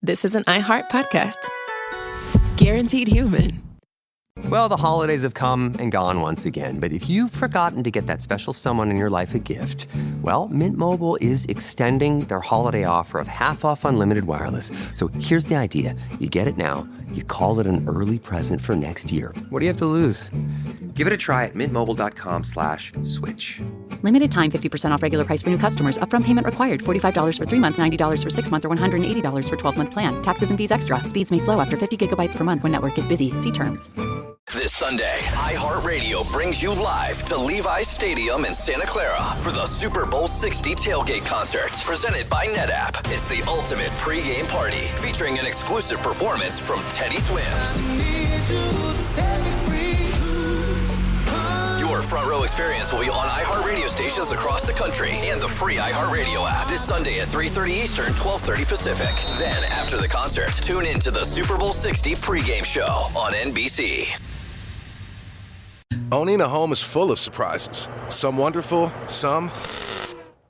this is an iHeart podcast. Guaranteed human. Well, the holidays have come and gone once again, but if you've forgotten to get that special someone in your life a gift, well, Mint Mobile is extending their holiday offer of half off unlimited wireless. So here's the idea. You get it now, you call it an early present for next year. What do you have to lose? Give it a try at mintmobile.com/switch. Limited time 50% off regular price for new customers. Upfront payment required. $45 for 3 months, $90 for 6 months, or $180 for 12-month plan. Taxes and fees extra. Speeds may slow after 50 gigabytes per month when network is busy. See terms. This Sunday, iHeartRadio brings you live to Levi's Stadium in Santa Clara for the Super Bowl 60 tailgate concert, presented by NetApp. It's the ultimate pregame party, featuring an exclusive performance from Teddy Swims. Your front row experience will be on iHeartRadio stations across the country and the free iHeartRadio app this Sunday at 3:30 Eastern, 12:30 Pacific. Then, after the concert, tune in to the Super Bowl 60 pregame show on NBC. Owning a home is full of surprises. Some wonderful, some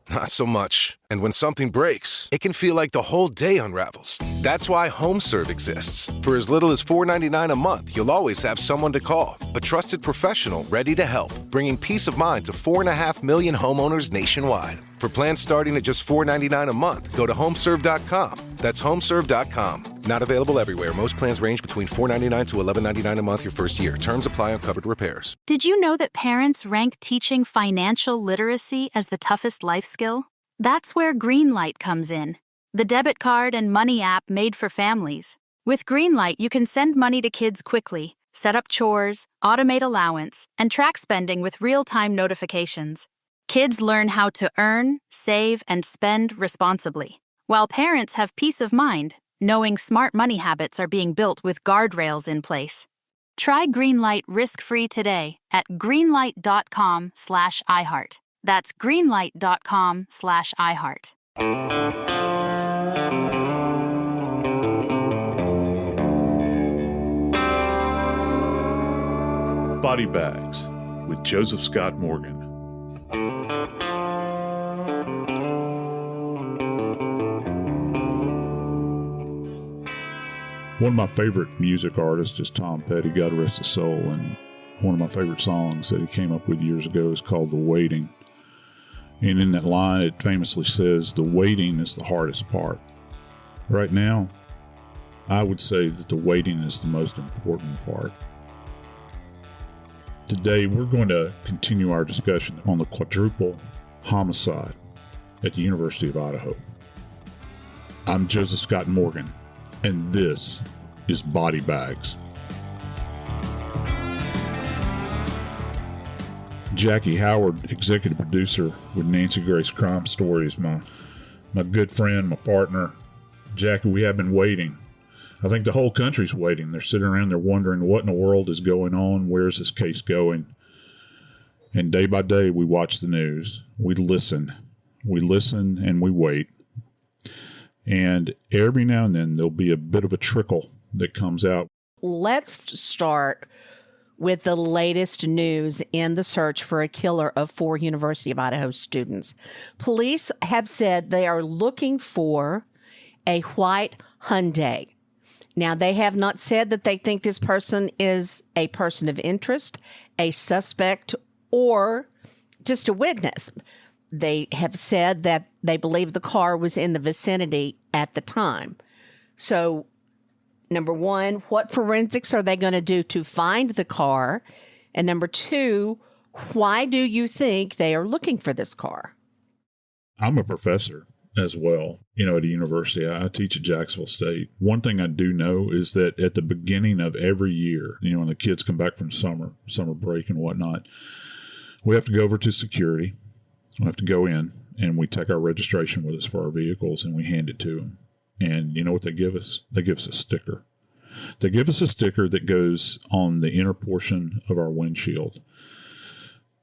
not so much. And when something breaks, it can feel like the whole day unravels. That's why HomeServe exists. For as little as $4.99 a month, you'll always have someone to call. A trusted professional ready to help, bringing peace of mind to 4.5 million homeowners nationwide. For plans starting at just $4.99 a month, go to homeserve.com. That's homeserve.com. Not available everywhere. Most plans range between $4.99 to $11.99 a month your first year. Terms apply on covered repairs. Did you know that parents rank teaching financial literacy as the toughest life skill? That's where Greenlight comes in, the debit card and money app made for families. With Greenlight, you can send money to kids quickly, set up chores, automate allowance, and track spending with real-time notifications. Kids learn how to earn, save, and spend responsibly, while parents have peace of mind, knowing smart money habits are being built with guardrails in place. Try Greenlight risk-free today at greenlight.com/iHeart. That's greenlight.com/iHeart. Body Bags with Joseph Scott Morgan. One of my favorite music artists is Tom Petty, God rest his soul, and one of my favorite songs that he came up with years ago is called The Waiting. And in that line, it famously says, the waiting is the hardest part. Right now, I would say that the waiting is the most important part. Today, we're going to continue our discussion on the quadruple homicide at the University of Idaho. I'm Joseph Scott Morgan, and this is Body Bags. Jackie Howard, executive producer with Nancy Grace Crime Stories, my good friend, my partner. Jackie, we have been waiting. I think the whole country's waiting. They're sitting around, they're wondering what in the world is going on. Where's this case going? And day by day, we watch the news. We listen and we wait. And every now and then, there'll be a bit of a trickle that comes out. Let's start with the latest news in the search for a killer of 4 University of Idaho students. Police have said they are looking for a white Hyundai. Now, they have not said that they think this person is a person of interest, a suspect, or just a witness. They have said that they believe the car was in the vicinity at the time. So, number one, what forensics are they going to do to find the car? And number two, why do you think they are looking for this car? I'm a professor as well, at a university. I teach at Jacksonville State. One thing I do know is that at the beginning of every year, when the kids come back from summer break and whatnot, we have to go over to security. We have to go in and we take our registration with us for our vehicles and we hand it to them. And you know what they give us? They give us a sticker. They give us a sticker that goes on the inner portion of our windshield.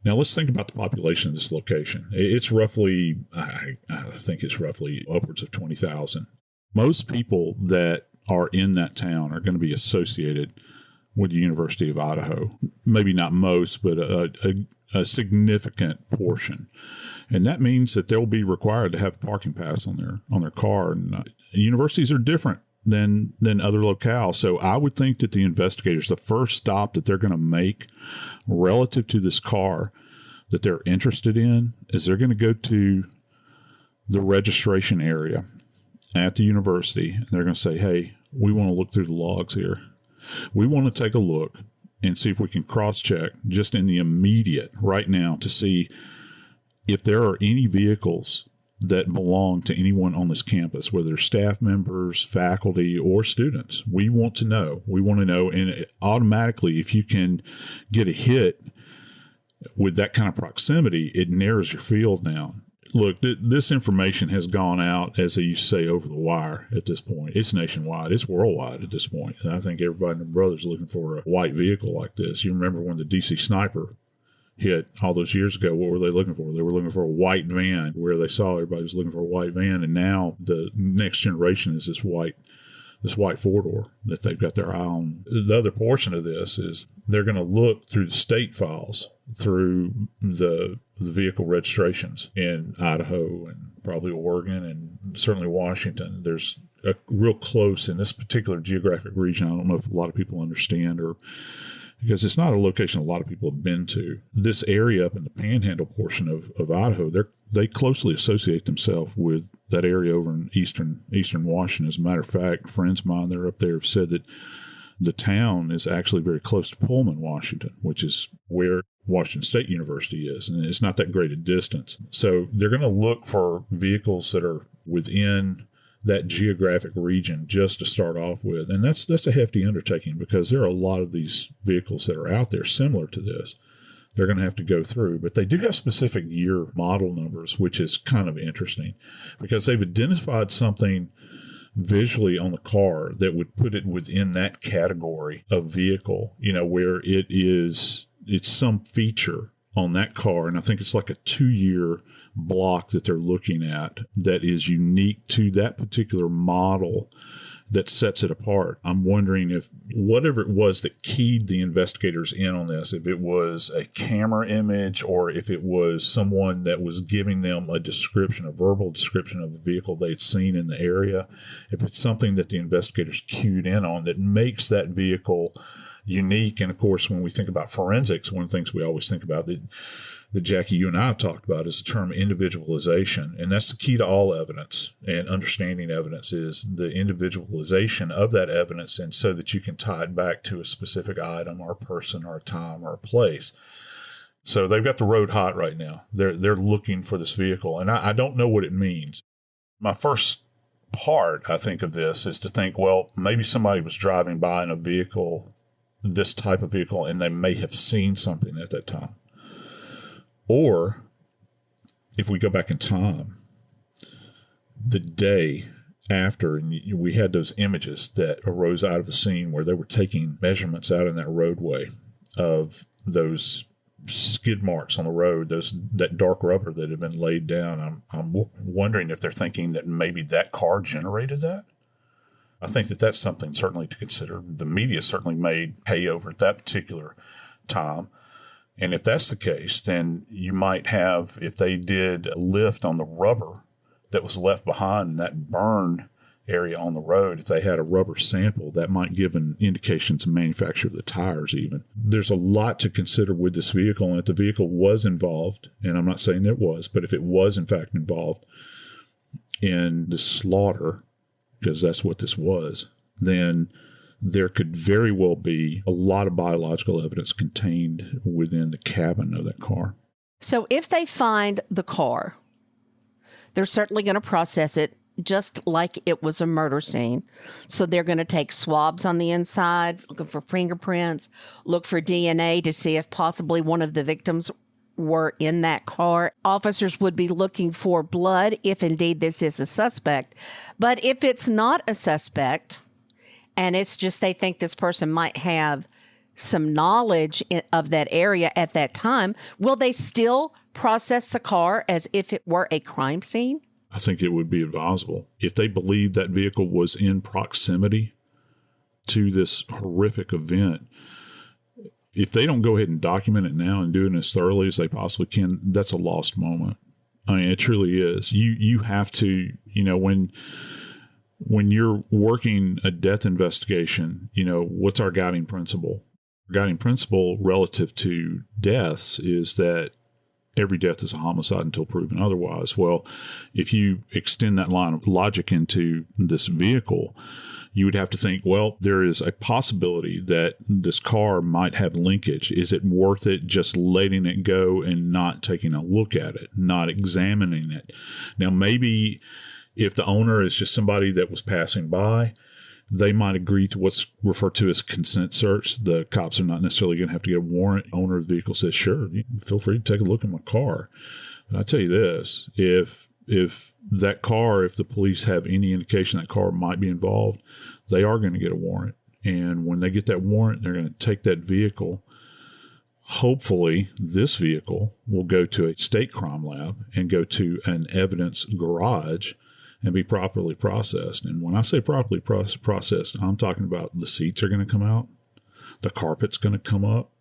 Now, let's think about the population of this location. It's roughly, I think it's roughly upwards of 20,000. Most people that are in that town are going to be associated with the University of Idaho. Maybe not most, but a significant portion. And that means that they'll be required to have a parking pass on their car. And universities are different than other locales. So I would think that the investigators, the first stop that they're going to make relative to this car that they're interested in is they're going to go to the registration area at the university. And they're going to say, hey, we want to look through the logs here. We want to take a look and see if we can cross-check just in the immediate right now to see if there are any vehicles that belong to anyone on this campus, whether they're staff members, faculty, or students. We want to know. We want to know. And automatically, if you can get a hit with that kind of proximity, it narrows your field down. Look, this information has gone out, as they used to say, over the wire at this point. It's nationwide. It's worldwide at this point. And I think everybody and their brother's looking for a white vehicle like this. You remember when the DC sniper hit all those years ago, what were they looking for? They were looking for a white van, where they saw everybody was looking for a white van. And now the next generation is this white four-door that they've got their eye on. The other portion of this is they're going to look through the state files, through the vehicle registrations in Idaho and probably Oregon and certainly Washington. There's a real close in this particular geographic region. I don't know if a lot of people understand, or because it's not a location a lot of people have been to. This area up in the Panhandle portion of Idaho, they closely associate themselves with that area over in eastern Washington. As a matter of fact, friends of mine that are up there have said that the town is actually very close to Pullman, Washington, which is where Washington State University is, and it's not that great a distance. So they're going to look for vehicles that are within that geographic region just to start off with. And that's a hefty undertaking, because there are a lot of these vehicles that are out there similar to this. They're going to have to go through, but they do have specific year model numbers, which is kind of interesting because they've identified something visually on the car that would put it within that category of vehicle, where it's some feature on that car. And I think it's like a 2-year block that they're looking at that is unique to that particular model that sets it apart. I'm wondering if whatever it was that keyed the investigators in on this, if it was a camera image or if it was someone that was giving them a verbal description of a vehicle they'd seen in the area, if it's something that the investigators cued in on that makes that vehicle unique. And of course, when we think about forensics, one of the things we always think about that Jackie, you and I have talked about is the term individualization. And that's the key to all evidence and understanding evidence is the individualization of that evidence. And so that you can tie it back to a specific item or a person or a time or a place. So they've got the road hot right now. They're looking for this vehicle. And I don't know what it means. My first part, I think, of this is to think, well, maybe somebody was driving by in a vehicle, this type of vehicle, and they may have seen something at that time. Or if we go back in time, the day after, and we had those images that arose out of the scene where they were taking measurements out in that roadway of those skid marks on the road, that dark rubber that had been laid down. I'm wondering if they're thinking that maybe that car generated that. I think that that's something certainly to consider. The media certainly made hay over at that particular time. And if that's the case, then you might have, if they did a lift on the rubber that was left behind in that burn area on the road, if they had a rubber sample, that might give an indication to manufacture of the tires even. There's a lot to consider with this vehicle, and if the vehicle was involved, and I'm not saying that it was, but if it was in fact involved in the slaughter, because that's what this was, then there could very well be a lot of biological evidence contained within the cabin of that car. So if they find the car, they're certainly going to process it just like it was a murder scene. So they're going to take swabs on the inside, looking for fingerprints, look for DNA to see if possibly one of the victims were in that car. Officers would be looking for blood if indeed this is a suspect. But if it's not a suspect, and it's just they think this person might have some knowledge of that area at that time, will they still process the car as if it were a crime scene? I think it would be advisable. If they believe that vehicle was in proximity to this horrific event, if they don't go ahead and document it now and do it as thoroughly as they possibly can, that's a lost moment. I mean, it truly is. You have to, when When you're working a death investigation, what's our guiding principle? Our guiding principle relative to deaths is that every death is a homicide until proven otherwise. Well, if you extend that line of logic into this vehicle, you would have to think, well, there is a possibility that this car might have linkage. Is it worth it just letting it go and not taking a look at it, not examining it? Now, maybe if the owner is just somebody that was passing by, they might agree to what's referred to as a consent search. The cops are not necessarily going to have to get a warrant. The owner of the vehicle says, sure, feel free to take a look at my car. But I tell you this, if that car, if the police have any indication that car might be involved, they are going to get a warrant. And when they get that warrant, they're going to take that vehicle. Hopefully, this vehicle will go to a state crime lab and go to an evidence garage and be properly processed. And when I say properly processed, I'm talking about the seats are going to come out, the carpet's going to come up,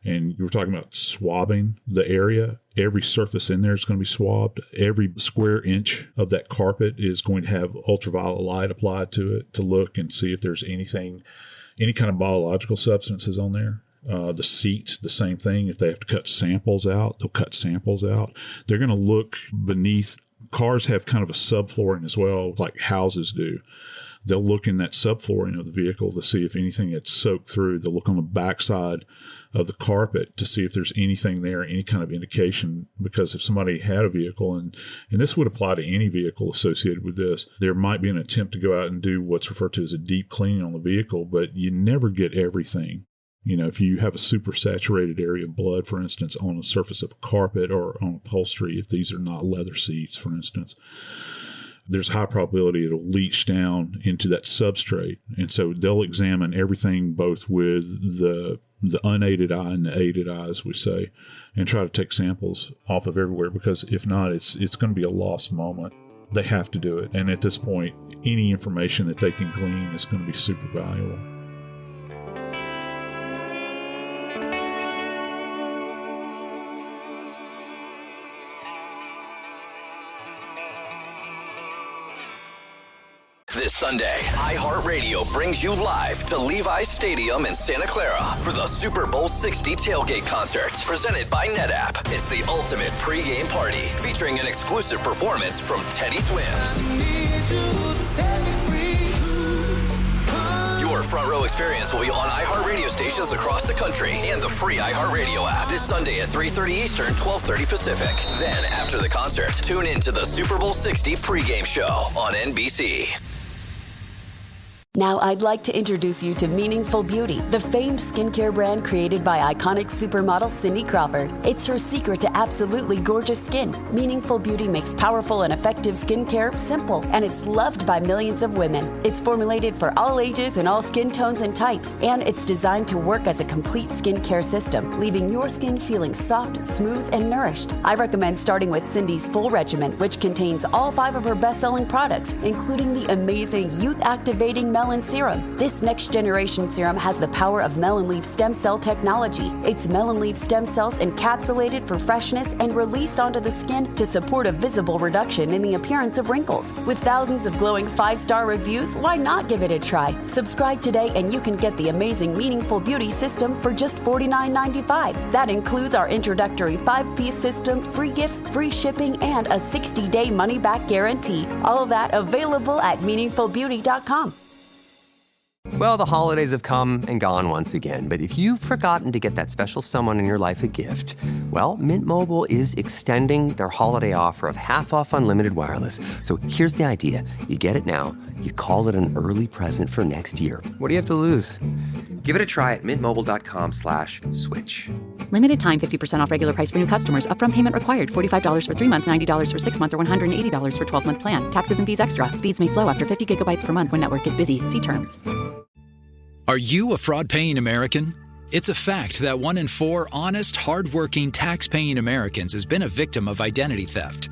and you were talking about swabbing the area. Every surface in there is going to be swabbed. Every square inch of that carpet is going to have ultraviolet light applied to it to look and see if there's any kind of biological substances on there. The seats, the same thing. If they have to cut samples out, they'll cut samples out. They're going to look beneath. Cars have kind of a subflooring as well, like houses do. They'll look in that subflooring of the vehicle to see if anything had soaked through. They'll look on the backside of the carpet to see if there's anything there, any kind of indication. Because if somebody had a vehicle, and this would apply to any vehicle associated with this, there might be an attempt to go out and do what's referred to as a deep cleaning on the vehicle, but you never get everything. If you have a super saturated area of blood, for instance, on the surface of a carpet or on upholstery, if these are not leather seats, for instance, there's a high probability it'll leach down into that substrate. And so they'll examine everything both with the unaided eye and the aided eye, as we say, and try to take samples off of everywhere, because if not, it's going to be a lost moment. They have to do it. And at this point, any information that they can glean is going to be super valuable. This Sunday, iHeartRadio brings you live to Levi's Stadium in Santa Clara for the Super Bowl 60 tailgate concert, presented by NetApp. It's the ultimate pregame party, featuring an exclusive performance from Teddy Swims. Your front row experience will be on iHeartRadio stations across the country and the free iHeartRadio app this Sunday at 3:30 Eastern, 12:30 Pacific. Then, after the concert, tune in to the Super Bowl 60 pregame show on NBC. Now I'd like to introduce you to Meaningful Beauty, the famed skincare brand created by iconic supermodel Cindy Crawford. It's her secret to absolutely gorgeous skin. Meaningful Beauty makes powerful and effective skincare simple, and it's loved by millions of women. It's formulated for all ages and all skin tones and types, and it's designed to work as a complete skincare system, leaving your skin feeling soft, smooth, and nourished. I recommend starting with Cindy's full regimen, which contains all 5 of her best-selling products, including the amazing youth-activating melon serum. This next generation serum has the power of melon leaf stem cell technology. It's melon leaf stem cells encapsulated for freshness and released onto the skin to support a visible reduction in the appearance of wrinkles. With thousands of glowing 5-star reviews, why not give it a try? Subscribe today and you can get the amazing Meaningful Beauty system for just $49.95. That includes our introductory 5-piece system, free gifts, free shipping, and a 60-day money-back guarantee. All of that available at meaningfulbeauty.com. Well, the holidays have come and gone once again, but if you've forgotten to get that special someone in your life a gift, well, Mint Mobile is extending their holiday offer of half off unlimited wireless. So here's the idea. You get it now, you call it an early present for next year. What do you have to lose? Give it a try at mintmobile.com/switch. Limited time 50% off regular price for new customers. Upfront payment required. $45 for 3 months, $90 for 6 months, or $180 for 12-month plan. Taxes and fees extra. Speeds may slow after 50 gigabytes per month when network is busy. See terms. Are you a fraud-paying American? It's a fact that 1 in 4 honest, hard-working, tax-paying Americans has been a victim of identity theft.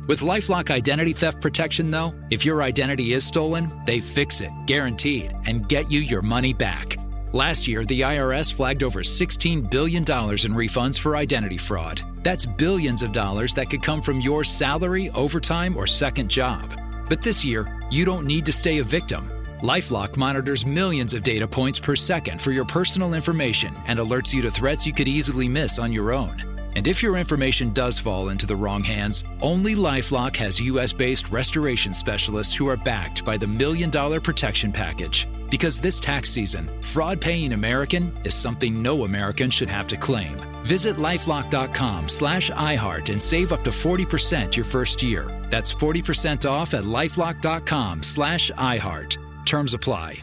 With LifeLock Identity Theft Protection, though, if your identity is stolen, they fix it, guaranteed, and get you your money back. Last year, the IRS flagged over $16 billion in refunds for identity fraud. That's billions of dollars that could come from your salary, overtime, or second job. But this year, You don't need to stay a victim. LifeLock monitors millions of data points per second for your personal information and alerts you to threats you could easily miss on your own. And if your information does fall into the wrong hands, only LifeLock has U.S.-based restoration specialists who are backed by the $1 Million Protection Package. Because this tax season, fraud-paying American is something no American should have to claim. Visit LifeLock.com/iHeart and save up to 40% your first year. That's 40% off at LifeLock.com/iHeart. Terms apply.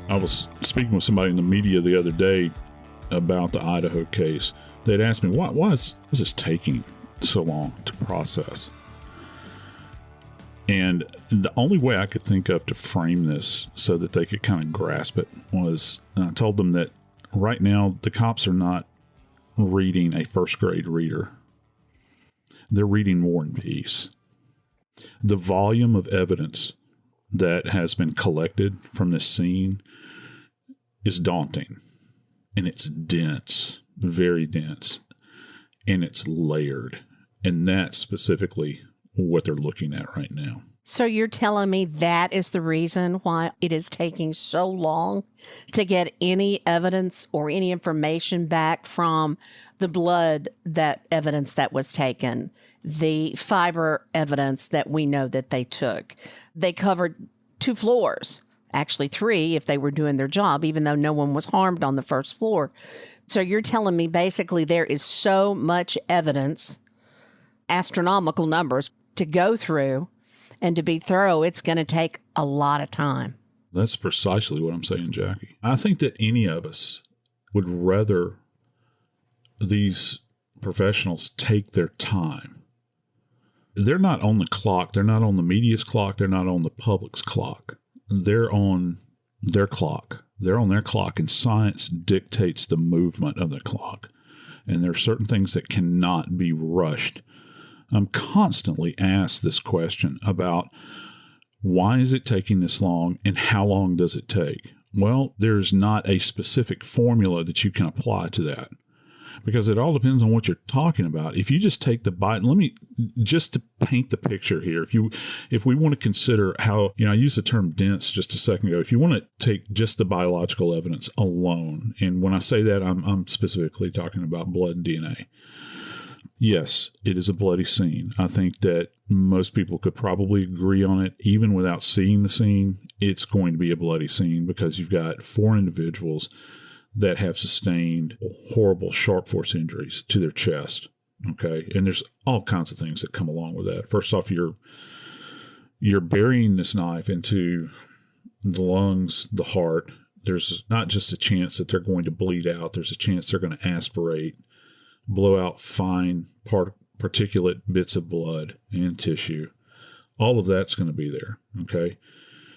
I was speaking with somebody in the media the other day about the Idaho case. They'd asked me, why is this taking so long to process? And the only way I could think of to frame this so that they could kind of grasp it was, I told them that right now the cops are not reading a first grade reader. They're reading War and Peace. The volume of evidence that has been collected from this scene is daunting, and it's dense, very dense, and it's layered. And that's specifically what they're looking at right now. So you're telling me that is the reason why it is taking so long to get any evidence or any information back from the blood evidence that was taken, the fiber evidence that we know that they took. They covered 2 floors, actually 3 if they were doing their job, even though no one was harmed on the first floor. So you're telling me basically there is so much evidence, astronomical numbers, to go through and to be thorough, it's going to take a lot of time. That's precisely what I'm saying, Jackie. I think that any of us would rather these professionals take their time. They're not on the clock. They're not on the media's clock. They're not on the public's clock. They're on their clock. They're on their clock, and science dictates the movement of the clock. And there are certain things that cannot be rushed. I'm constantly asked this question about why is it taking this long and how long does it take? Well, there's not a specific formula that you can apply to that because it all depends on what you're talking about. If you just take the let me just to paint the picture here. If we want to consider how, I used the term dense just a second ago. If you want to take just the biological evidence alone, and when I say that, I'm specifically talking about blood and DNA. Yes, it is a bloody scene. I think that most people could probably agree on it. Even without seeing the scene, it's going to be a bloody scene because you've got 4 individuals that have sustained horrible sharp force injuries to their chest. Okay. And there's all kinds of things that come along with that. First off, you're burying this knife into the lungs, the heart. There's not just a chance that they're going to bleed out. There's a chance they're going to aspirate, blow out fine particulate bits of blood and tissue. All of that's going to be there, okay?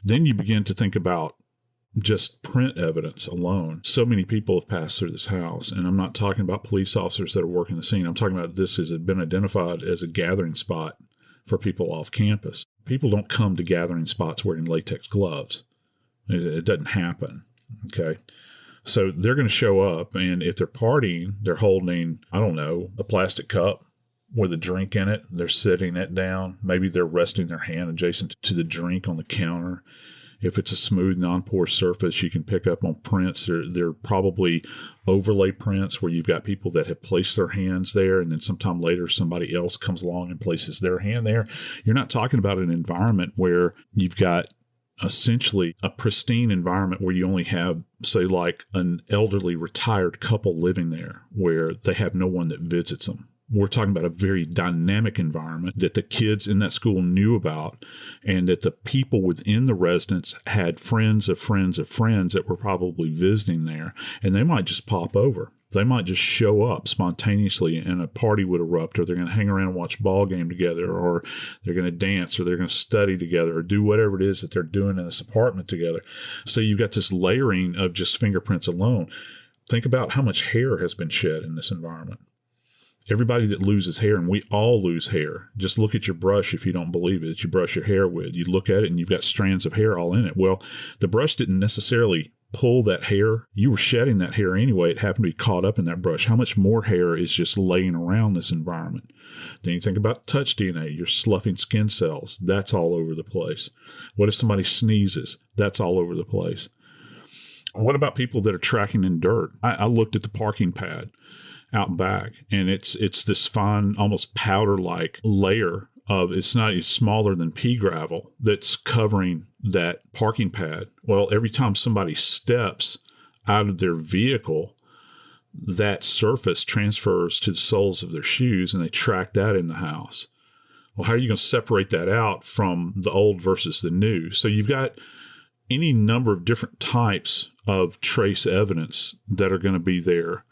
Then you begin to think about just print evidence alone. So many people have passed through this house, and I'm not talking about police officers that are working the scene. I'm talking about this has been identified as a gathering spot for people off campus. People don't come to gathering spots wearing latex gloves. It doesn't happen, okay? So they're going to show up, and if they're partying, they're holding, I don't know, a plastic cup with a drink in it. They're sitting it down. Maybe they're resting their hand adjacent to the drink on the counter. If it's a smooth, non-porous surface, you can pick up on prints. They're probably overlay prints where you've got people that have placed their hands there, and then sometime later somebody else comes along and places their hand there. You're not talking about an environment where you've got essentially a pristine environment where you only have, say, like an elderly retired couple living there where they have no one that visits them. We're talking about a very dynamic environment that the kids in that school knew about, and that the people within the residence had friends of friends of friends that were probably visiting there, and they might just pop over. They might just show up spontaneously and a party would erupt, or they're going to hang around and watch a ball game together, or they're going to dance, or they're going to study together, or do whatever it is that they're doing in this apartment together. So you've got this layering of just fingerprints alone. Think about how much hair has been shed in this environment. Everybody that loses hair, and we all lose hair. Just look at your brush if you don't believe it, that you brush your hair with. You look at it and you've got strands of hair all in it. Well, the brush didn't necessarily pull that hair, you were shedding that hair anyway. It happened to be caught up in that brush. How much more hair is just laying around this environment? Then you think about touch DNA, you're sloughing skin cells. That's all over the place. What if somebody sneezes? That's all over the place. What about people that are tracking in dirt? I looked at the parking pad out back, and it's this fine, almost powder-like layer of, it's smaller than pea gravel that's covering that parking pad. Well, every time somebody steps out of their vehicle, that surface transfers to the soles of their shoes, and they track that in the house. Well, how are you going to separate that out from the old versus the new? So you've got any number of different types of trace evidence that are going to be there,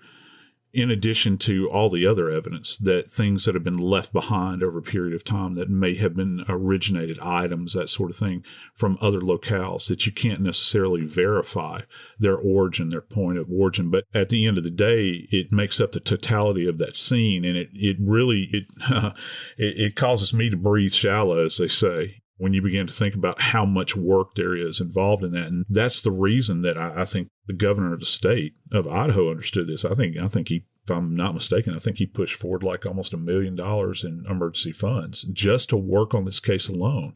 in addition to all the other evidence, that things that have been left behind over a period of time that may have been originated items, that sort of thing, from other locales that you can't necessarily verify their origin, their point of origin. But at the end of the day, it makes up the totality of that scene. And it really causes me to breathe shallow, as they say, when you begin to think about how much work there is involved in that. And that's the reason that I think the governor of the state of Idaho understood this. I think he, if I'm not mistaken, I think he pushed forward like almost $1 million in emergency funds just to work on this case alone.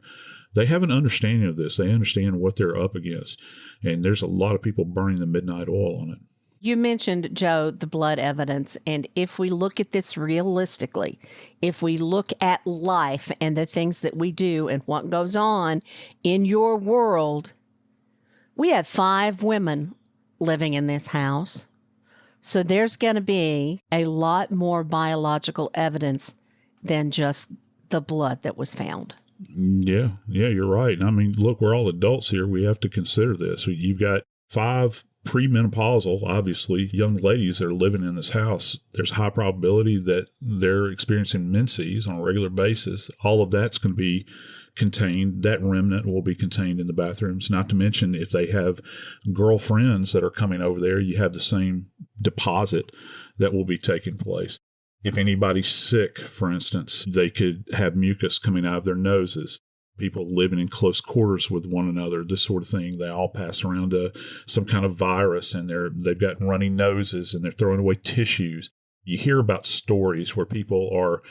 They have an understanding of this. They understand what they're up against. And there's a lot of people burning the midnight oil on it. You mentioned, Joe, the blood evidence. And if we look at this realistically, if we look at life and the things that we do and what goes on in your world, we have 5 women living in this house. So there's going to be a lot more biological evidence than just the blood that was found. Yeah, you're right. I mean, look, we're all adults here. We have to consider this. You've got 5 premenopausal, obviously, young ladies that are living in this house. There's a high probability that they're experiencing menses on a regular basis. All of that's going to be contained. That remnant will be contained in the bathrooms. Not to mention, if they have girlfriends that are coming over there, you have the same deposit that will be taking place. If anybody's sick, for instance, they could have mucus coming out of their noses. People living in close quarters with one another, this sort of thing. They all pass around some kind of virus, and they've got runny noses, and they're throwing away tissues. You hear about stories where people are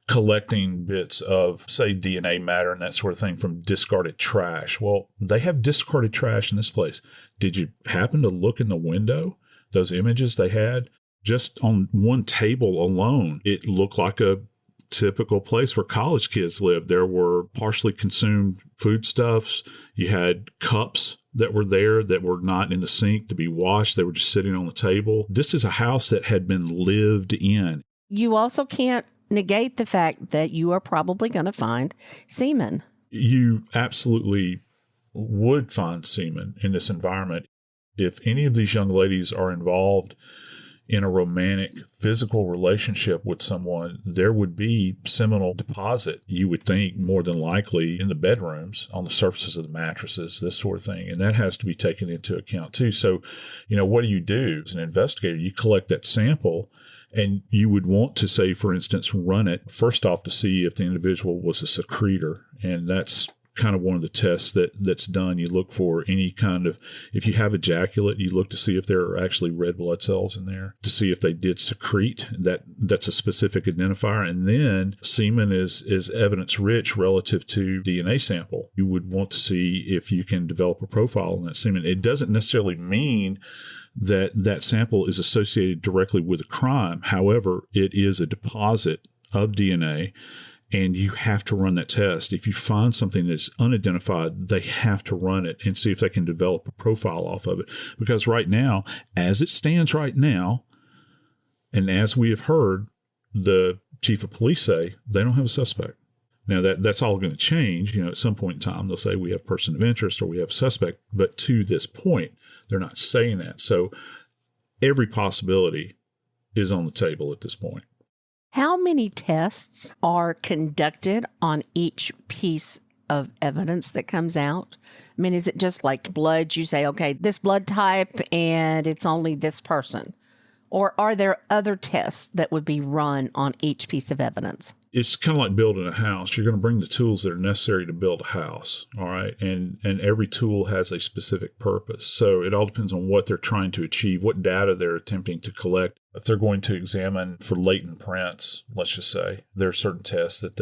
collecting bits of, say, DNA matter and that sort of thing from discarded trash. Well, they have discarded trash in this place. Did you happen to look in the window? Those images they had, just on one table alone, it looked like a typical place where college kids live. There were partially consumed foodstuffs. You had cups that were there that were not in the sink to be washed. They were just sitting on the table. This is a house that had been lived in. You also can't negate the fact that you are probably going to find semen. You absolutely would find semen in this environment. If any of these young ladies are involved in a romantic physical relationship with someone, there would be seminal deposit, you would think, more than likely in the bedrooms, on the surfaces of the mattresses, this sort of thing. And that has to be taken into account too. So, what do you do as an investigator? You collect that sample, and you would want to, say, for instance, run it first off to see if the individual was a secretor. And that's kind of one of the tests that's done. You look for any kind of, if you have ejaculate, you look to see if there are actually red blood cells in there, to see if they did secrete. That's a specific identifier. And then semen is evidence rich relative to DNA sample. You would want to see if you can develop a profile in that semen. It doesn't necessarily mean that sample is associated directly with a crime. However, it is a deposit of DNA, and you have to run that test. If you find something that's unidentified, they have to run it and see if they can develop a profile off of it. Because right now, as it stands right now, and as we have heard the chief of police say, they don't have a suspect. Now, that's all going to change. At some point in time, they'll say we have person of interest or we have a suspect. But to this point, they're not saying that. So every possibility is on the table at this point. How many tests are conducted on each piece of evidence that comes out? I mean, is it just like blood? You say, okay, this blood type, and it's only this person. Or are there other tests that would be run on each piece of evidence? it's kind of like building a house. You're going to bring the tools that are necessary to build a house. All right. And every tool has a specific purpose. So it all depends on what they're trying to achieve, what data they're attempting to collect. If they're going to examine for latent prints, let's just say, there are certain tests that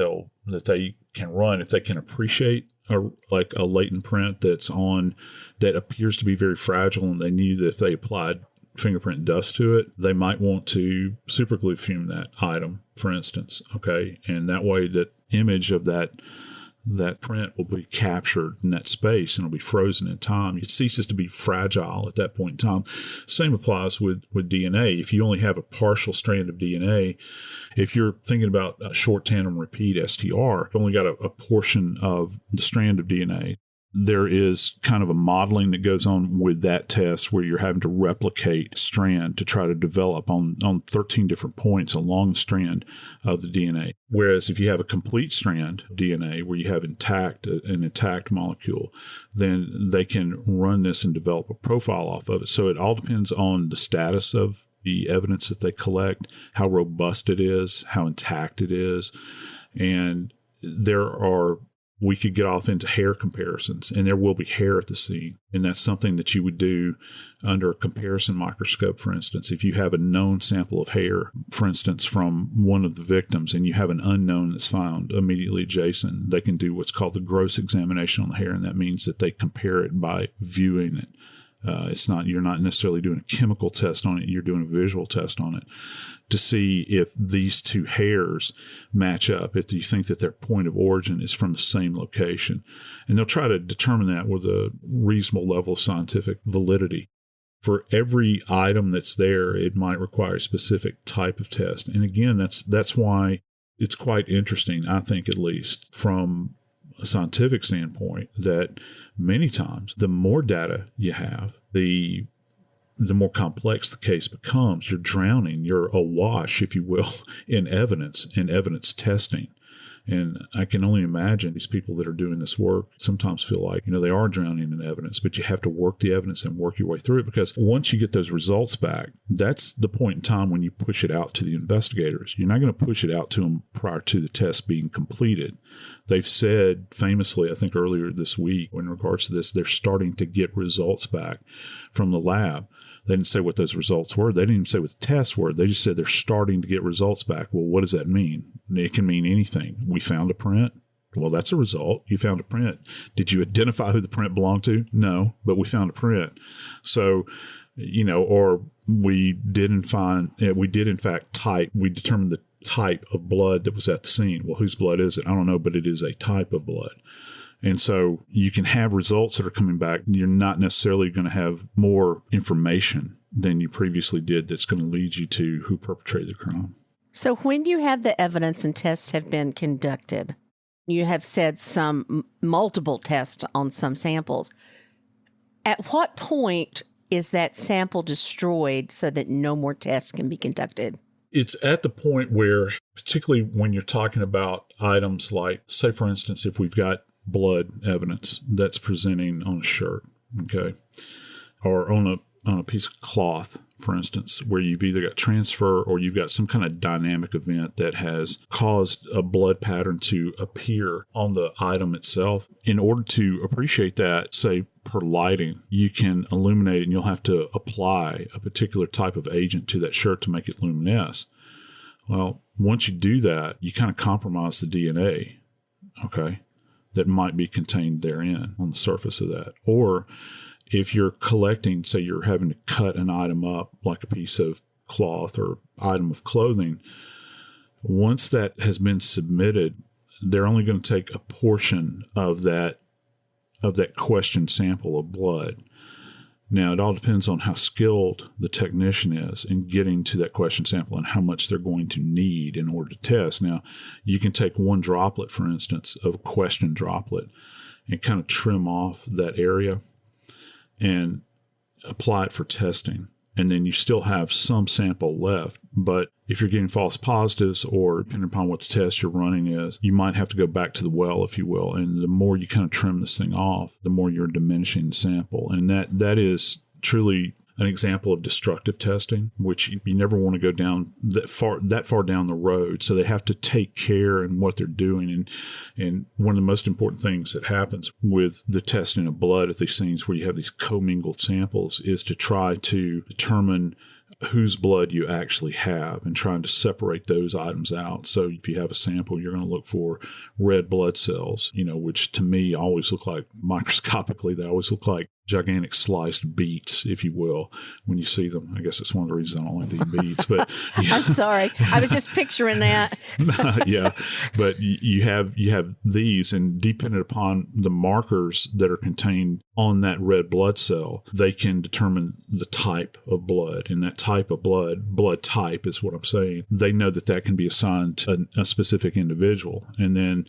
they can run if they can appreciate a latent print that appears to be very fragile, and they knew that if they applied fingerprint dust to it, they might want to superglue fume that item, for instance. Okay. And that way that image of that print will be captured in that space and it'll be frozen in time. It ceases to be fragile at that point in time. Same applies with DNA. If you only have a partial strand of DNA, if you're thinking about a short tandem repeat STR, you've only got a portion of the strand of DNA. There is kind of a modeling that goes on with that test where you're having to replicate strand to try to develop on 13 different points along the strand of the DNA. Whereas if you have a complete strand of DNA where you have an intact molecule, then they can run this and develop a profile off of it. So it all depends on the status of the evidence that they collect, how robust it is, how intact it is. And we could get off into hair comparisons, and there will be hair at the scene. And that's something that you would do under a comparison microscope, for instance. If you have a known sample of hair, for instance, from one of the victims, and you have an unknown that's found immediately adjacent, they can do what's called the gross examination on the hair, and that means that they compare it by viewing it. You're not necessarily doing a chemical test on it, you're doing a visual test on it to see if these two hairs match up, if you think that their point of origin is from the same location. And they'll try to determine that with a reasonable level of scientific validity. For every item that's there, it might require a specific type of test. And again, that's why it's quite interesting, I think, at least from a scientific standpoint, that many times the more data you have, the more complex the case becomes. You're drowning, you're awash, if you will, in evidence and evidence testing. And I can only imagine these people that are doing this work sometimes feel like, they are drowning in evidence, but you have to work the evidence and work your way through it, because once you get those results back, that's the point in time when you push it out to the investigators. You're not going to push it out to them prior to the test being completed. They've said famously, I think earlier this week, in regards to this, they're starting to get results back from the lab. They didn't say what those results were. They didn't even say what the tests were. They just said they're starting to get results back. Well, what does that mean? It can mean anything. We found a print. Well, that's a result. You found a print. Did you identify who the print belonged to? No, but we found a print. So, or we determined the type of blood that was at the scene. Well, whose blood is it? I don't know, but it is a type of blood. And so you can have results that are coming back. You're not necessarily going to have more information than you previously did that's going to lead you to who perpetrated the crime. So when you have the evidence and tests have been conducted, you have said multiple tests on some samples. At what point is that sample destroyed so that no more tests can be conducted? It's at the point where, particularly when you're talking about items like, say, for instance, if we've got blood evidence that's presenting on a shirt, okay, or on a piece of cloth, for instance, where you've either got transfer or you've got some kind of dynamic event that has caused a blood pattern to appear on the item itself. In order to appreciate that, say, per lighting, you can illuminate it, and you'll have to apply a particular type of agent to that shirt to make it luminesce. Well, once you do that, you kind of compromise the DNA, okay, that might be contained therein on the surface of that. Or if you're collecting, say you're having to cut an item up like a piece of cloth or item of clothing, once that has been submitted, they're only going to take a portion of that question sample of blood. Now, it all depends on how skilled the technician is in getting to that question sample and how much they're going to need in order to test. Now, you can take one droplet, for instance, of a question droplet and kind of trim off that area and apply it for testing. And then you still have some sample left. But if you're getting false positives, or depending upon what the test you're running is, you might have to go back to the well, if you will. And the more you kind of trim this thing off, the more you're diminishing the sample. And that is truly an example of destructive testing, which you never want to go down that far down the road. So they have to take care in what they're doing. And one of the most important things that happens with the testing of blood at these scenes where you have these commingled samples is to try to determine whose blood you actually have and trying to separate those items out. So if you have a sample, you're going to look for red blood cells, which to me always look like, microscopically, they always look like gigantic sliced beets, if you will, when you see them. I guess it's one of the reasons I don't like to eat beets. But I'm sorry, I was just picturing that. Yeah, but you have these, and dependent upon the markers that are contained on that red blood cell, they can determine the type of blood. And that type of blood type is what I'm saying. They know that can be assigned to a specific individual, and then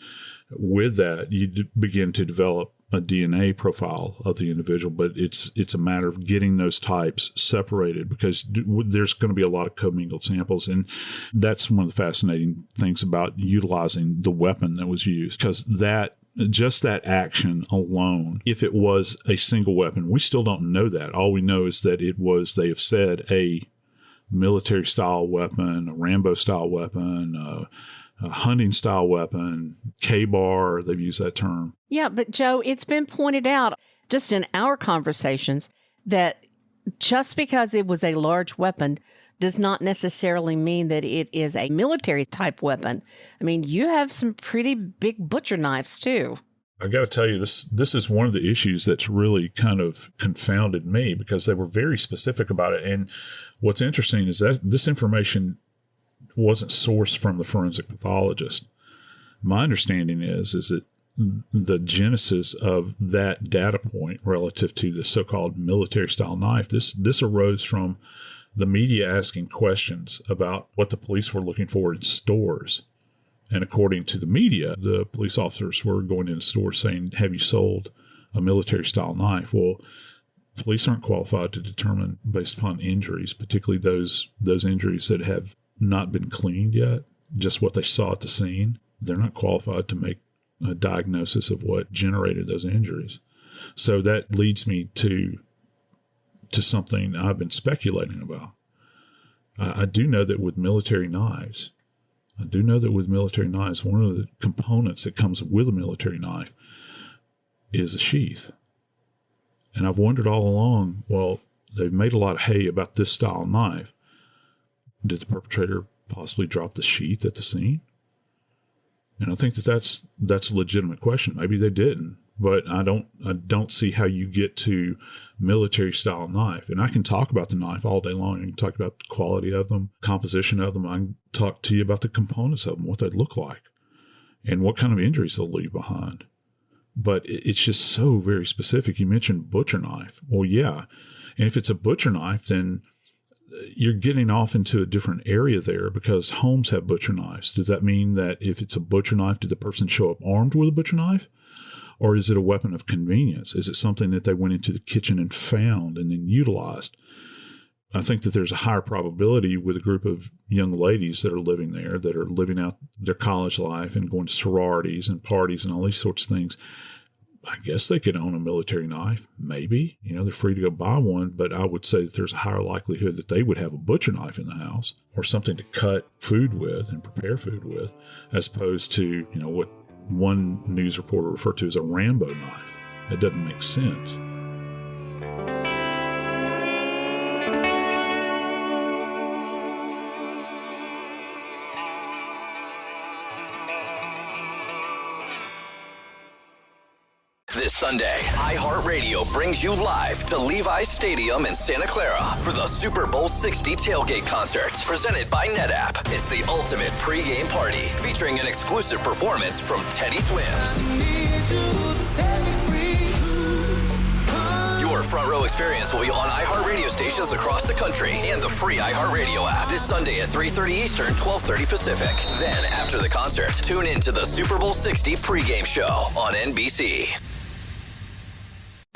with that, you begin to develop a DNA profile of the individual, but it's a matter of getting those types separated because there's going to be a lot of commingled samples. And that's one of the fascinating things about utilizing the weapon that was used, because just that action alone, if it was a single weapon, we still don't know that. All we know is that they have said a military style weapon, a Rambo style weapon, a hunting style weapon, K-bar, they've used that term. Yeah, but Joe, it's been pointed out just in our conversations that just because it was a large weapon does not necessarily mean that it is a military type weapon. I mean, you have some pretty big butcher knives too. I got to tell you, this is one of the issues that's really kind of confounded me because they were very specific about it. And what's interesting is that this information wasn't sourced from the forensic pathologist. My understanding is that the genesis of that data point relative to the so-called military style knife, this arose from the media asking questions about what the police were looking for in stores. And according to the media, the police officers were going into stores saying, have you sold a military style knife? Well, police aren't qualified to determine based upon injuries, particularly those injuries that have not been cleaned yet, just what they saw at the scene. They're not qualified to make a diagnosis of what generated those injuries. So that leads me to something I've been speculating about. I do know that with military knives, one of the components that comes with a military knife is a sheath. And I've wondered all along, well, they've made a lot of hay about this style knife. Did the perpetrator possibly drop the sheath at the scene? And I think that's a legitimate question. Maybe they didn't, but I don't see how you get to military style knife. And I can talk about the knife all day long. I can talk about the quality of them, composition of them. I can talk to you about the components of them, what they look like, and what kind of injuries they'll leave behind. But it's just so very specific. You mentioned butcher knife. Well, yeah. And if it's a butcher knife, then you're getting off into a different area there because homes have butcher knives. Does that mean that if it's a butcher knife, did the person show up armed with a butcher knife? Or is it a weapon of convenience? Is it something that they went into the kitchen and found and then utilized? I think that there's a higher probability with a group of young ladies that are living there, that are living out their college life and going to sororities and parties and all these sorts of things. I guess they could own a military knife, maybe. They're free to go buy one, but I would say that there's a higher likelihood that they would have a butcher knife in the house or something to cut food with and prepare food with, as opposed to, what one news reporter referred to as a Rambo knife. It doesn't make sense. This Sunday, iHeartRadio brings you live to Levi's Stadium in Santa Clara for the Super Bowl 60 tailgate concert, presented by NetApp. It's the ultimate pregame party, featuring an exclusive performance from Teddy Swims. Your front row experience will be on iHeartRadio stations across the country and the free iHeartRadio app this Sunday at 3:30 Eastern, 12:30 Pacific. Then, after the concert, tune in to the Super Bowl 60 pregame show on NBC.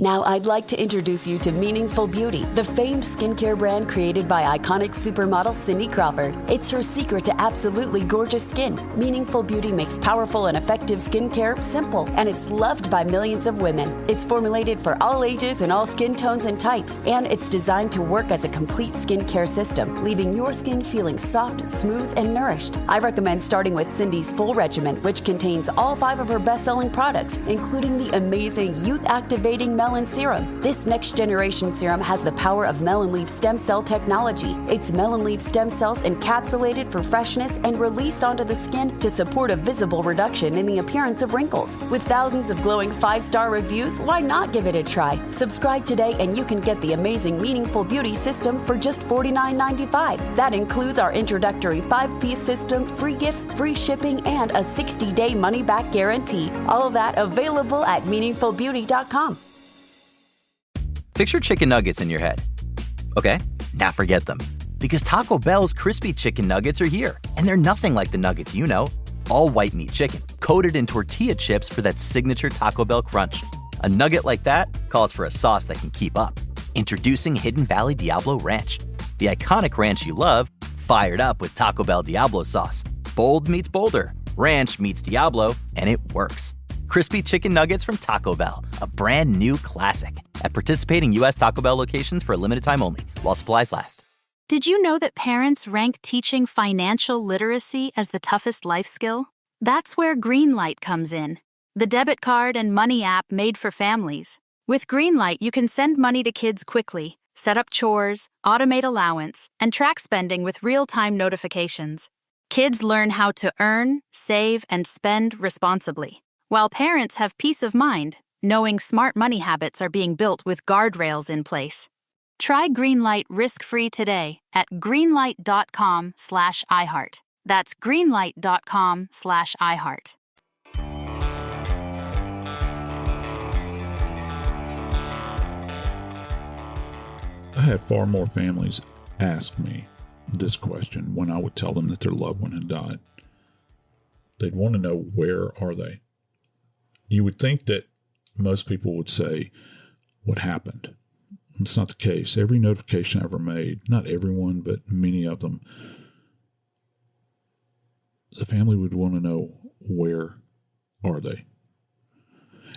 Now I'd like to introduce you to Meaningful Beauty, the famed skincare brand created by iconic supermodel Cindy Crawford. It's her secret to absolutely gorgeous skin. Meaningful Beauty makes powerful and effective skincare simple, and it's loved by millions of women. It's formulated for all ages and all skin tones and types, and it's designed to work as a complete skincare system, leaving your skin feeling soft, smooth, and nourished. I recommend starting with Cindy's full regimen, which contains all 5 of her best-selling products, including the amazing youth-activating melon serum. This next generation serum has the power of melon leaf stem cell technology. It's melon leaf stem cells encapsulated for freshness and released onto the skin to support a visible reduction in the appearance of wrinkles. With thousands of glowing 5-star reviews, why not give it a try? Subscribe today and you can get the amazing Meaningful Beauty system for just $49.95. That includes our introductory 5-piece system, free gifts, free shipping, and a 60-day money-back guarantee. All of that available at meaningfulbeauty.com. Picture chicken nuggets in your head. Okay, now forget them. Because Taco Bell's crispy chicken nuggets are here. And they're nothing like the nuggets you know. All white meat chicken, coated in tortilla chips for that signature Taco Bell crunch. A nugget like that calls for a sauce that can keep up. Introducing Hidden Valley Diablo Ranch. The iconic ranch you love, fired up with Taco Bell Diablo sauce. Bold meets bolder. Ranch meets Diablo, and it works. Crispy chicken nuggets from Taco Bell, a brand new classic. At participating U.S. Taco Bell locations for a limited time only, while supplies last. Did you know that parents rank teaching financial literacy as the toughest life skill? That's where Greenlight comes in, the debit card and money app made for families. With Greenlight, you can send money to kids quickly, set up chores, automate allowance, and track spending with real-time notifications. Kids learn how to earn, save, and spend responsibly, while parents have peace of mind, knowing smart money habits are being built with guardrails in place. Try Greenlight risk-free today at greenlight.com/iHeart. That's greenlight.com/iHeart. I had far more families ask me this question when I would tell them that their loved one had died. They'd want to know, where are they? You would think that most people would say, what happened? It's not the case. Every notification I ever made, not everyone, but many of them, the family would want to know, where are they?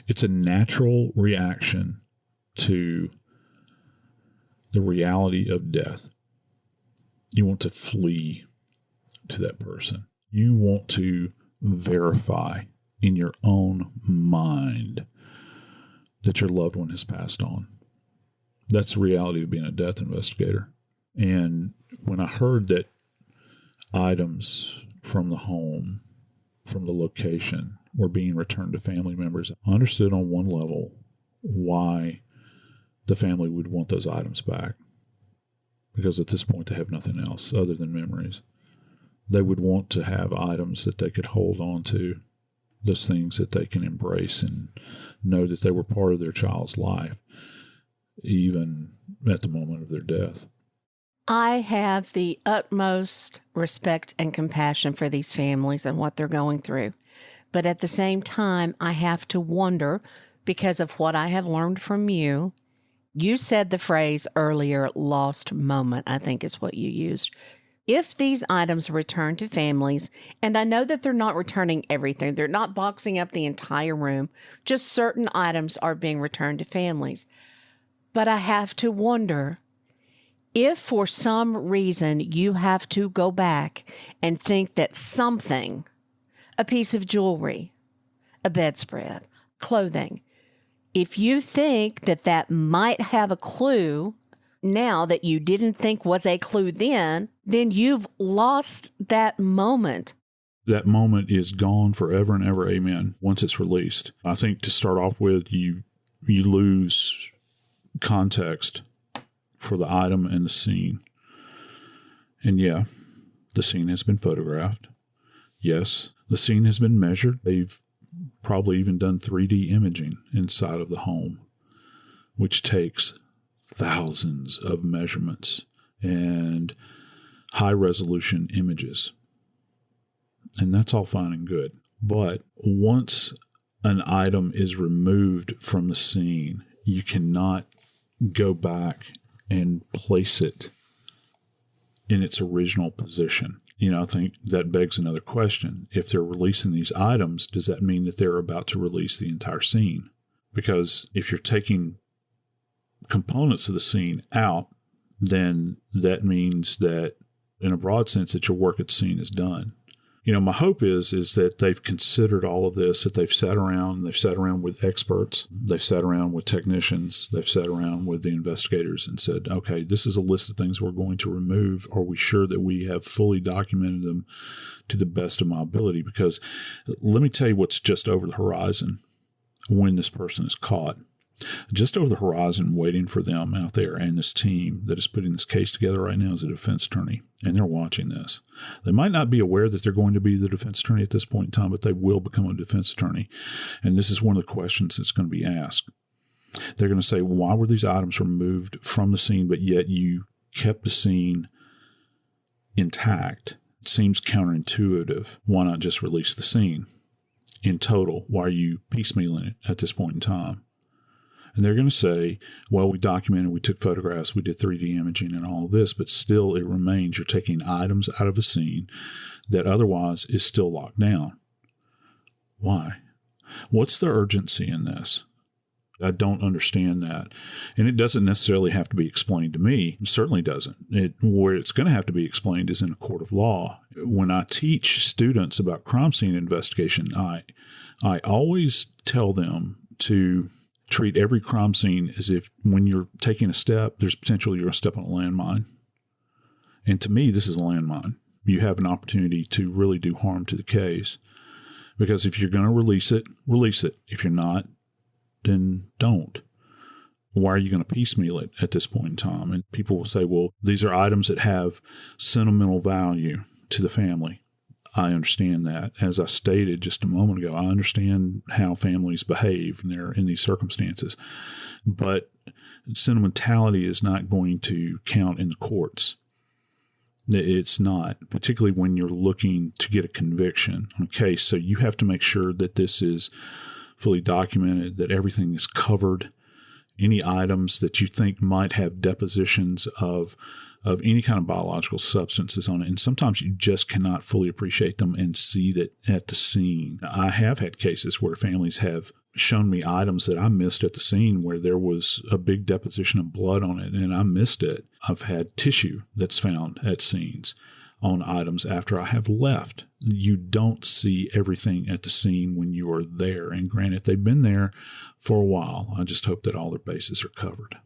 It's a natural reaction to the reality of death. You want to flee to that person. You want to verify in your own mind that your loved one has passed on. That's the reality of being a death investigator. And when I heard that items from the home, from the location, were being returned to family members, I understood on one level why the family would want those items back. Because at this point, they have nothing else other than memories. They would want to have items that they could hold on to, those things that they can embrace and know that they were part of their child's life, even at the moment of their death. I have the utmost respect and compassion for these families and what they're going through. But at the same time, I have to wonder, because of what I have learned from you. You said the phrase earlier, lost moment, I think is what you used. If these items return to families, and I know that they're not returning everything, they're not boxing up the entire room, just certain items are being returned to families. But I have to wonder, if for some reason you have to go back and think that something, a piece of jewelry, a bedspread, clothing, if you think that that might have a clue now that you didn't think was a clue then you've lost that moment. That moment is gone forever and ever, amen, once it's released. I think to start off with, you lose context for the item and the scene. And yeah, the scene has been photographed. Yes, the scene has been measured. They've probably even done 3D imaging inside of the home, which takes thousands of measurements and high-resolution images. And that's all fine and good. But once an item is removed from the scene you cannot go back and place it in its original position. I think that begs another question. If they're releasing these items, does that mean that they're about to release the entire scene? Because if you're taking components of the scene out, then that means that, in a broad sense, that your work at the scene is done. My hope is that they've considered all of this, that they've sat around with experts, they've sat around with technicians, they've sat around with the investigators and said, okay, this is a list of things we're going to remove. Are we sure that we have fully documented them to the best of my ability? Because let me tell you what's just over the horizon when this person is caught. Just over the horizon, waiting for them out there, and this team that is putting this case together right now is a defense attorney, and they're watching this. They might not be aware that they're going to be the defense attorney at this point in time, but they will become a defense attorney. And this is one of the questions that's going to be asked. They're going to say, why were these items removed from the scene, but yet you kept the scene intact? It seems counterintuitive. Why not just release the scene in total? Why are you piecemealing it at this point in time? And they're going to say, well, we documented, we took photographs, we did 3D imaging and all of this, but still it remains you're taking items out of a scene that otherwise is still locked down. Why? What's the urgency in this? I don't understand that. And it doesn't necessarily have to be explained to me. It certainly doesn't. Where it's going to have to be explained is in a court of law. When I teach students about crime scene investigation, I always tell them to treat every crime scene as if when you're taking a step, there's potential you're going to step on a landmine. And to me, this is a landmine. You have an opportunity to really do harm to the case. Because if you're going to release it, release it. If you're not, then don't. Why are you going to piecemeal it at this point in time? And people will say, well, these are items that have sentimental value to the family. I understand that. As I stated just a moment ago, I understand how families behave when they're in these circumstances. But sentimentality is not going to count in the courts. It's not, particularly when you're looking to get a conviction on a case. So you have to make sure that this is fully documented, that everything is covered. Any items that you think might have depositions of any kind of biological substances on it. And sometimes you just cannot fully appreciate them and see that at the scene. I have had cases where families have shown me items that I missed at the scene where there was a big deposition of blood on it and I missed it. I've had tissue that's found at scenes on items after I have left. You don't see everything at the scene when you are there. And granted, they've been there for a while. I just hope that all their bases are covered.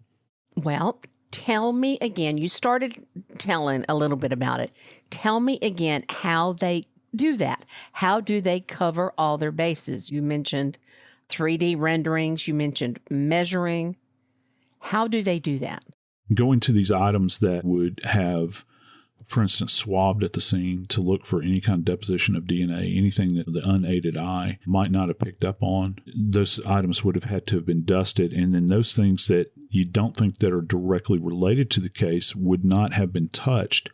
Well, tell me again, you started telling a little bit about it. Tell me again how they do that. How do they cover all their bases? You mentioned 3D renderings. You mentioned measuring. How do they do that? Going to these items that would have, for instance, swabbed at the scene to look for any kind of deposition of DNA, anything that the unaided eye might not have picked up on. Those items would have had to have been dusted. And then those things that you don't think that are directly related to the case would not have been touched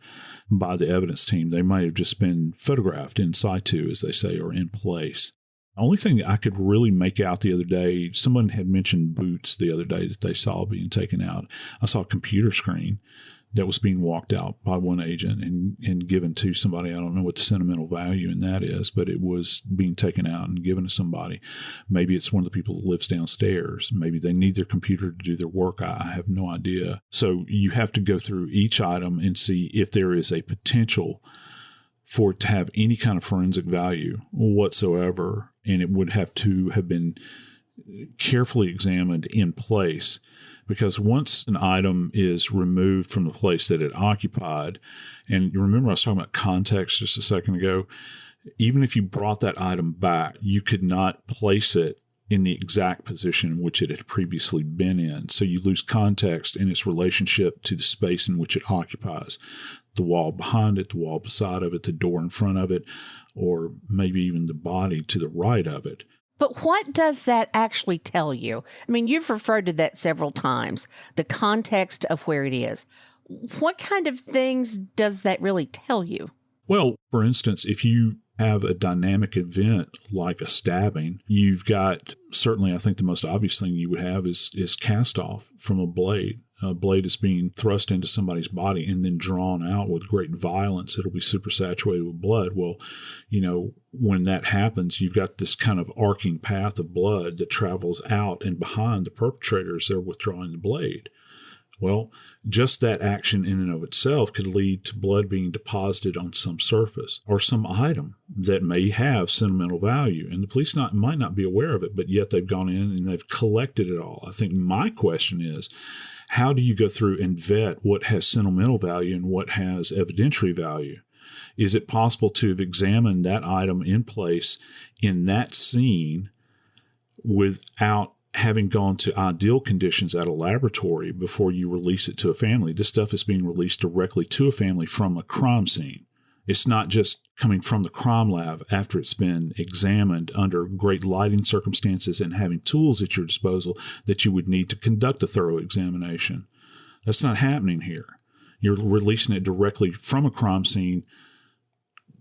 by the evidence team. They might have just been photographed in situ, as they say, or in place. The only thing I could really make out the other day, someone had mentioned boots the other day that they saw being taken out. I saw a computer screen that was being walked out by one agent and given to somebody. I don't know what the sentimental value in that is, but it was being taken out and given to somebody. Maybe it's one of the people that lives downstairs. Maybe they need their computer to do their work. I have no idea. So you have to go through each item and see if there is a potential for it to have any kind of forensic value whatsoever. And it would have to have been carefully examined in place. Because once an item is removed from the place that it occupied, and you remember I was talking about context just a second ago, even if you brought that item back, you could not place it in the exact position in which it had previously been in. So you lose context in its relationship to the space in which it occupies. The wall behind it, the wall beside of it, the door in front of it, or maybe even the body to the right of it. But what does that actually tell you? I mean, you've referred to that several times, the context of where it is. What kind of things does that really tell you? Well, for instance, if you have a dynamic event like a stabbing, you've got, certainly I think the most obvious thing you would have is cast off from a blade. A blade is being thrust into somebody's body and then drawn out with great violence. It'll be super saturated with blood. Well, when that happens, you've got this kind of arcing path of blood that travels out and behind the perpetrator as they're withdrawing the blade. Well, just that action in and of itself could lead to blood being deposited on some surface or some item that may have sentimental value. And the police might not be aware of it, but yet they've gone in and they've collected it all. I think my question is, how do you go through and vet what has sentimental value and what has evidentiary value? Is it possible to have examined that item in place in that scene without having gone to ideal conditions at a laboratory before you release it to a family? This stuff is being released directly to a family from a crime scene. It's not just coming from the crime lab after it's been examined under great lighting circumstances and having tools at your disposal that you would need to conduct a thorough examination. That's not happening here. You're releasing it directly from a crime scene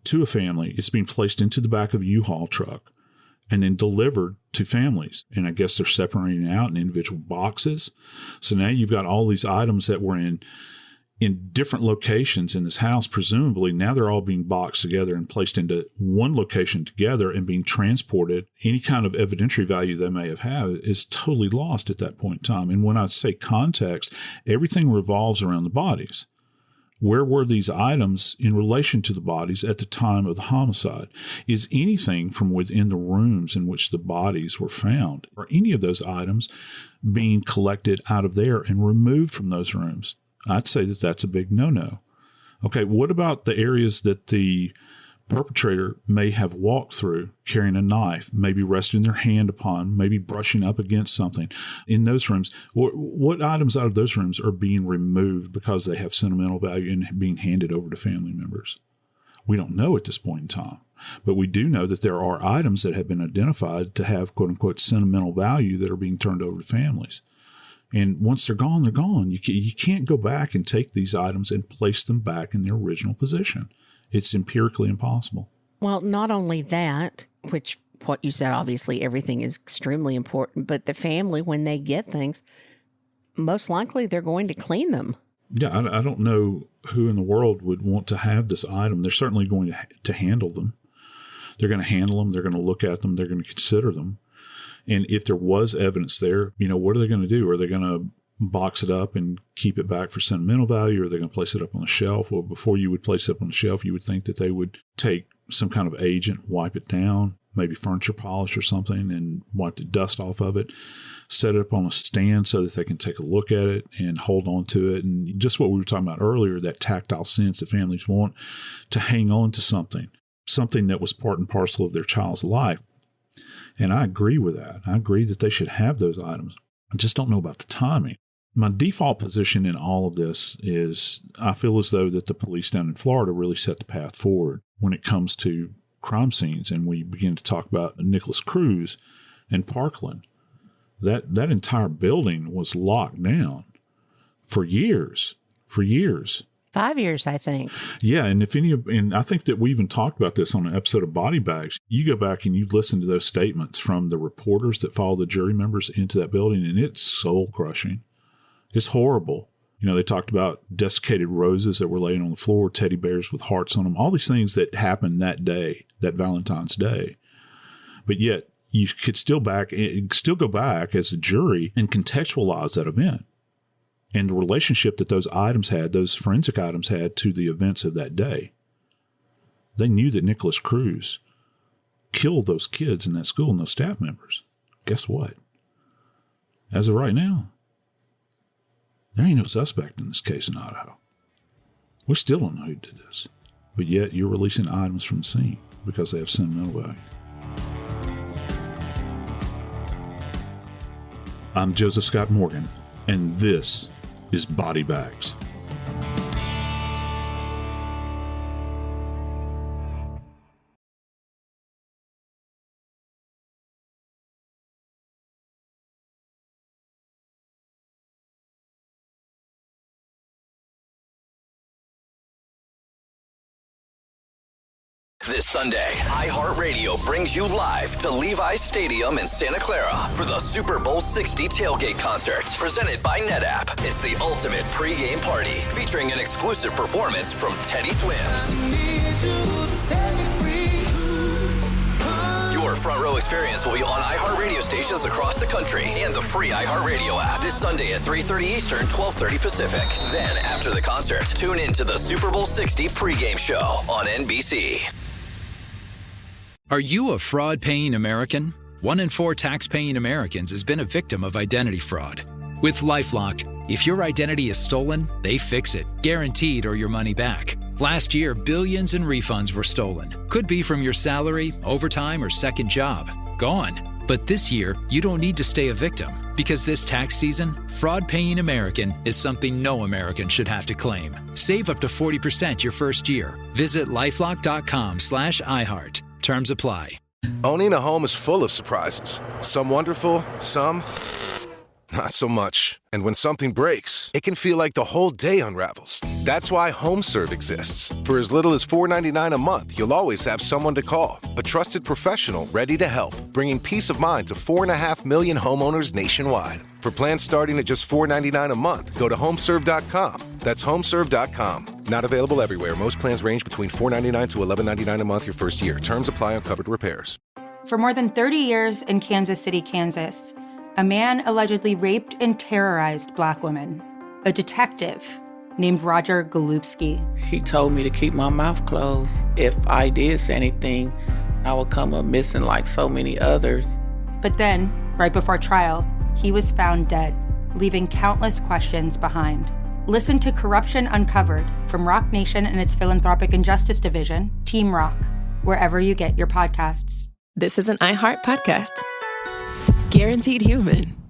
to a family. It's being placed into the back of a U-Haul truck and then delivered to families. And I guess they're separating out in individual boxes. So now you've got all these items that were in different locations in this house. Presumably now they're all being boxed together and placed into one location together and being transported. Any kind of evidentiary value they may have had is totally lost at that point in time. And when I say context, everything revolves around the bodies. Where were these items in relation to the bodies at the time of the homicide? Is anything from within the rooms in which the bodies were found, or any of those items being collected out of there and removed from those rooms? I'd say that that's a big no-no. Okay, what about the areas that the perpetrator may have walked through carrying a knife, maybe resting their hand upon, maybe brushing up against something in those rooms? What items out of those rooms are being removed because they have sentimental value and being handed over to family members? We don't know at this point in time, but we do know that there are items that have been identified to have quote-unquote sentimental value that are being turned over to families. And once they're gone, they're gone. You can't go back and take these items and place them back in their original position. It's empirically impossible. Well, not only that, which what you said, obviously everything is extremely important, but the family, when they get things, most likely they're going to clean them. Yeah, I don't know who in the world would want to have this item. They're certainly going to handle them. They're going to handle them. They're going to look at them. They're going to consider them. And if there was evidence there, what are they going to do? Are they going to box it up and keep it back for sentimental value? Or are they going to place it up on the shelf? Well, before you would place it up on the shelf, you would think that they would take some kind of agent, wipe it down, maybe furniture polish or something, and wipe the dust off of it, set it up on a stand so that they can take a look at it and hold on to it. And just what we were talking about earlier, that tactile sense that families want to hang on to something that was part and parcel of their child's life. And I agree with that. I agree that they should have those items. I just don't know about the timing. My default position in all of this is I feel as though that the police down in Florida really set the path forward when it comes to crime scenes. And we begin to talk about Nicholas Cruz and Parkland. That entire building was locked down for years. 5 years, I think. Yeah, and I think that we even talked about this on an episode of Body Bags. You go back and you listen to those statements from the reporters that followed the jury members into that building, and it's soul crushing. It's horrible. They talked about desiccated roses that were laying on the floor, teddy bears with hearts on them, all these things that happened that day, that Valentine's Day. But yet you could still go back as a jury and contextualize that event and the relationship that those items had, those forensic items had to the events of that day. They knew that Nicholas Cruz killed those kids in that school and those staff members. Guess what? As of right now, there ain't no suspect in this case in Idaho. We still don't know who did this. But yet you're releasing items from the scene because they have sentimental value. I'm Joseph Scott Morgan, and this is Body Bags. This Sunday, iHeartRadio brings you live to Levi's Stadium in Santa Clara for the Super Bowl 60 tailgate concert, presented by NetApp. It's the ultimate pregame party, featuring an exclusive performance from Teddy Swims. Your front row experience will be on iHeartRadio stations across the country and the free iHeartRadio app this Sunday at 3:30 Eastern, 12:30 Pacific. Then, after the concert, tune in to the Super Bowl 60 pregame show on NBC. Are you a fraud-paying American? 1 in 4 tax-paying Americans has been a victim of identity fraud. With LifeLock, if your identity is stolen, they fix it, guaranteed, or your money back. Last year, billions in refunds were stolen. Could be from your salary, overtime, or second job. Gone. But this year, you don't need to stay a victim, because this tax season, fraud-paying American is something no American should have to claim. Save up to 40% your first year. Visit lifelock.com/iHeart. Terms apply. Owning a home is full of surprises. Some wonderful, some not so much. And when something breaks, it can feel like the whole day unravels. That's why HomeServe exists. For as little as $4.99 a month, you'll always have someone to call. A trusted professional ready to help, bringing peace of mind to 4.5 million homeowners nationwide. For plans starting at just $4.99 a month, go to homeserve.com. That's homeserve.com. Not available everywhere. Most plans range between $4.99 to $11.99 a month your first year. Terms apply on covered repairs. For more than 30 years in Kansas City, Kansas, a man allegedly raped and terrorized Black women. A detective named Roger Golubsky. He told me to keep my mouth closed. If I did say anything, I would come up missing like so many others. But then, right before trial, he was found dead, leaving countless questions behind. Listen to Corruption Uncovered from Rock Nation and its Philanthropic and Justice Division, Team Rock, wherever you get your podcasts. This is an iHeart podcast. Guaranteed human.